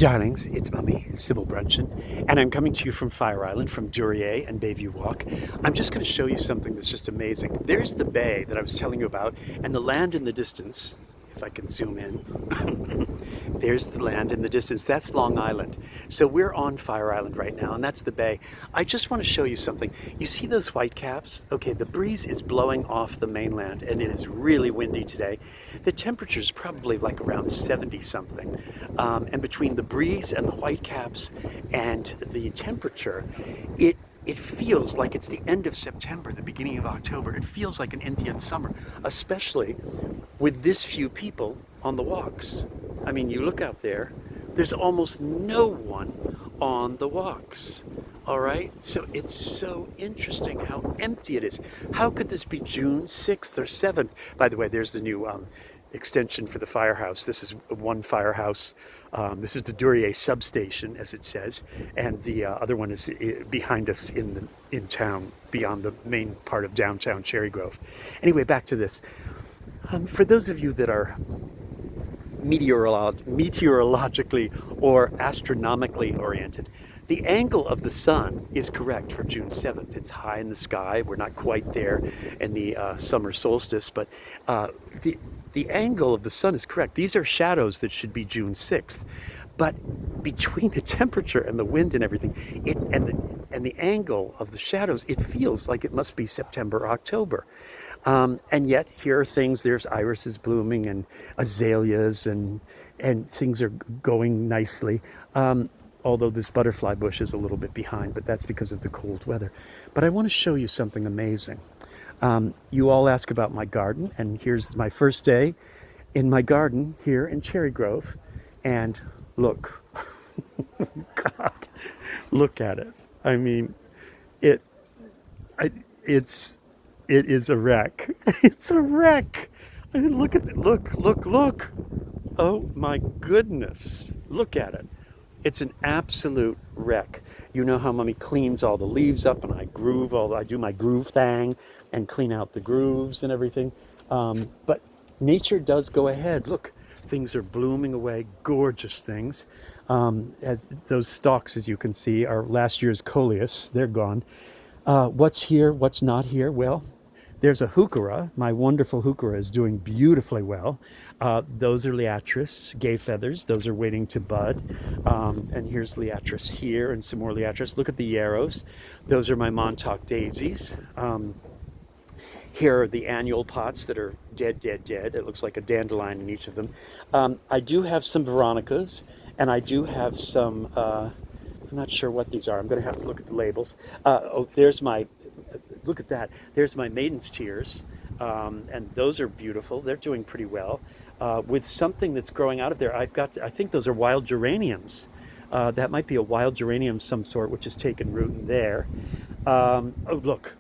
Darlings, it's Mummy, Sybil Brunson, and I'm coming to you from Fire Island, from Tour-ette and Bayview Walk. I'm just going to show you something that's just amazing. There's the bay that I was telling you about, and the land in the distance, if I can zoom in. There's the land in the distance. That's Long Island. So we're on Fire Island right now, and that's the bay. I just want to show you something. You see those white caps? Okay, the breeze is blowing off the mainland, and it is really windy today. The temperature is probably like around 70 something. And between the breeze and the white caps and the temperature, it feels like it's the end of September, the beginning of October. It feels like an Indian summer, especially with this few people on the walks. I mean, you look out there, there's almost no one on the walks. All right, so it's so interesting how empty it is. How could this be June 6th or 7th? By the way, there's the new extension for the firehouse. This is one firehouse. This is the Tour-ette substation, as it says, and the other one is behind us in town, beyond the main part of downtown Cherry Grove. Anyway, back to this. For those of you that are meteorologically or astronomically oriented, the angle of the sun is correct for June 7th. It's high in the sky. We're not quite there in the summer solstice, but the angle of the sun is correct. These are shadows that should be June 6th. But between the temperature and the wind and everything, and the angle of the shadows, it feels like it must be September, October. And yet here are things, there's irises blooming and azaleas and things are going nicely. Although this butterfly bush is a little bit behind, but that's because of the cold weather. But I want to show you something amazing. You all ask about my garden, and here's my first day in my garden here in Cherry Grove. And look, God, look at it. I mean, it is a wreck. It's a wreck. I mean, look at it. Look. Oh my goodness. Look at it. It's an absolute wreck. You know how Mummy cleans all the leaves up, and I do my groove thing and clean out the grooves and everything. But nature does go ahead. Look, things are blooming away, gorgeous things. As those stalks, as you can see, are last year's coleus. They're gone. What's here? What's not here? Well, there's a heuchera. My wonderful heuchera is doing beautifully well. Those are liatris, gay feathers. Those are waiting to bud. And here's liatris here and some more liatris. Look at the yarrows. Those are my Montauk daisies. Here are the annual pots that are dead. It looks like a dandelion in each of them. I do have some veronicas, and I do have some, I'm not sure what these are. I'm going to have to look at the labels. Look at that. There's my maiden's tears, and those are beautiful. They're doing pretty well. With something that's growing out of there, I think those are wild geraniums. That might be a wild geranium of some sort, which has taken root in there. Oh, look.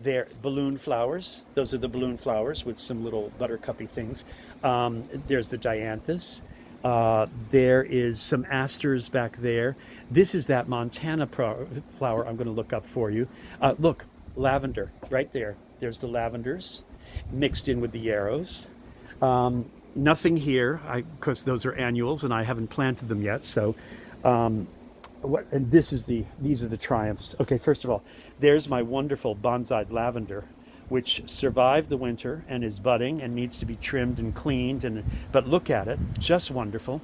They're balloon flowers. Those are the balloon flowers with some little buttercuppy things. There's the dianthus. There is some asters back there. This is that Montana flower I'm going to look up for you. Look, lavender right there. There's the lavenders mixed in with the yarrows. Nothing here, because those are annuals and I haven't planted them yet. So, and these are the triumphs. Okay, first of all, there's my wonderful bonsai lavender, which survived the winter and is budding and needs to be trimmed and cleaned. But look at it, just wonderful.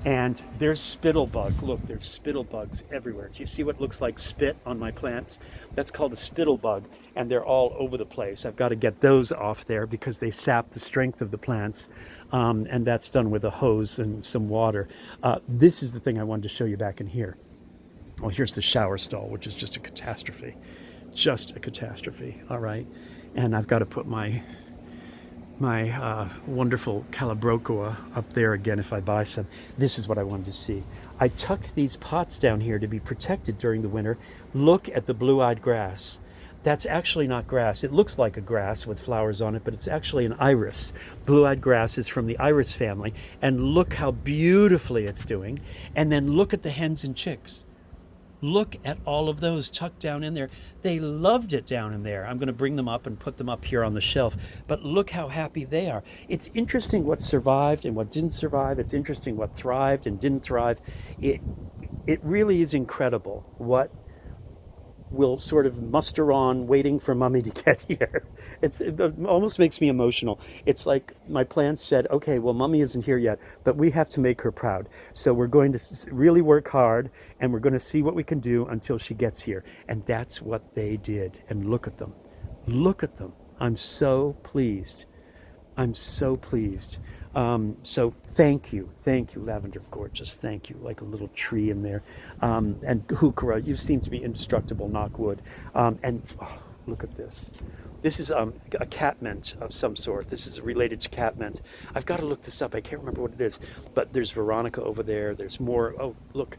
And there's spittlebug. Look, there's spittlebugs everywhere. Do you see what looks like spit on my plants? That's called a spittlebug, and they're all over the place. I've got to get those off there because they sap the strength of the plants, and that's done with a hose and some water. This is the thing I wanted to show you back in here. Well, here's the shower stall, which is just a catastrophe. Just a catastrophe, all right? And I've got to put my wonderful Calabrocoa up there again if I buy some. This is what I wanted to see. I tucked these pots down here to be protected during the winter. Look at the blue-eyed grass. That's actually not grass. It looks like a grass with flowers on it, but it's actually an iris. Blue-eyed grass is from the iris family, and look how beautifully it's doing. And then look at the hens and chicks. Look at all of those tucked down in there. They loved it down in there. I'm going to bring them up and put them up here on the shelf. But look how happy they are. It's interesting what survived and what didn't survive. It's interesting what thrived and didn't thrive. It it really is incredible what will sort of muster on waiting for mommy to get here. It almost makes me emotional. It's like my plan said, okay, well, mommy isn't here yet, but we have to make her proud. So we're going to really work hard and we're going to see what we can do until she gets here. And that's what they did. And look at them. Look at them. I'm so pleased. I'm so pleased. So thank you, Lavender Gorgeous. Thank you, like a little tree in there. And Hukara, you seem to be indestructible, knock wood. And oh, look at this. This is a catmint of some sort. This is related to catmint. I've got to look this up. I can't remember what it is. But there's Veronica over there. There's more. Oh, look.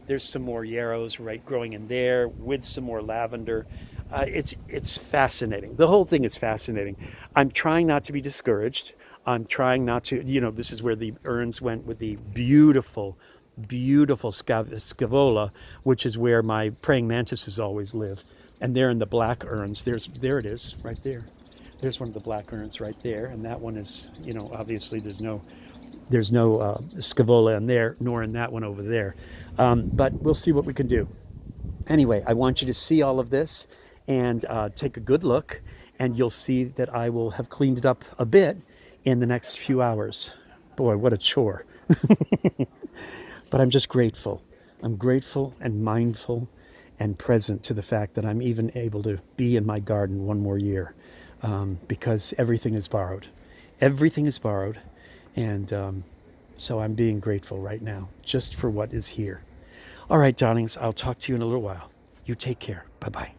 There's some more yarrows right growing in there with some more lavender. It's fascinating. The whole thing is fascinating. I'm trying not to be discouraged. I'm trying not to, this is where the urns went with the beautiful, beautiful scaevola, which is where my praying mantises always live. And they're in the black urns. There it is, right there. There's one of the black urns right there. And that one is, obviously there's no scaevola in there, nor in that one over there. But we'll see what we can do. Anyway, I want you to see all of this and take a good look, and you'll see that I will have cleaned it up a bit in the next few hours. Boy, what a chore. But I'm just grateful. I'm grateful and mindful and present to the fact that I'm even able to be in my garden one more year, because everything is borrowed. Everything is borrowed. And so I'm being grateful right now just for what is here. All right, darlings, I'll talk to you in a little while. You take care. Bye-bye.